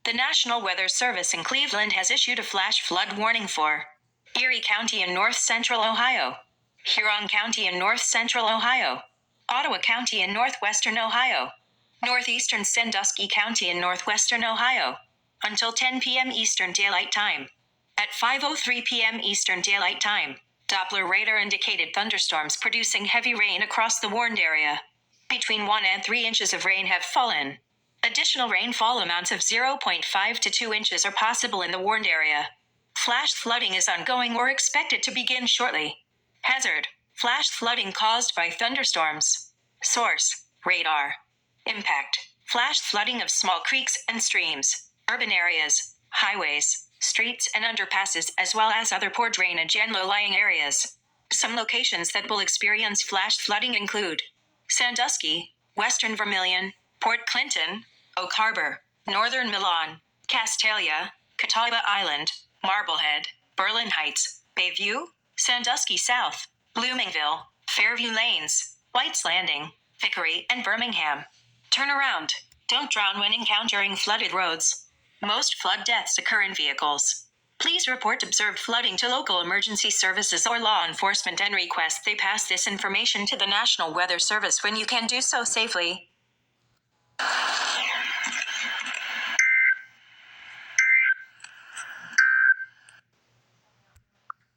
The National Weather Service in Cleveland has issued a flash flood warning for Erie County in north-central Ohio, Huron County in north-central Ohio, Ottawa County in northwestern Ohio, northeastern Sandusky County in northwestern Ohio, until 10 p.m. Eastern Daylight Time. At 5:03 p.m. Eastern Daylight Time, Doppler radar indicated thunderstorms producing heavy rain across the warned area. Between 1 and 3 inches of rain have fallen. Additional rainfall amounts of 0.5 to 2 inches are possible in the warned area. Flash flooding is ongoing or expected to begin shortly. Hazard: flash flooding caused by thunderstorms. Source: radar. Impact: flash flooding of small creeks and streams, urban areas, highways, streets and underpasses, as well as other poor drainage and low-lying areas. Some locations that will experience flash flooding include Sandusky, Western Vermilion, Port Clinton, Oak Harbor, Northern Milan, Castalia, Catawba Island, Marblehead, Berlin Heights, Bayview, Sandusky South, Bloomingville, Fairview Lanes, White's Landing, Vickery, and Birmingham. Turn around. Don't drown when encountering flooded roads. Most flood deaths occur in vehicles. Please report observed flooding to local emergency services or law enforcement and request they pass this information to the National Weather Service when you can do so safely.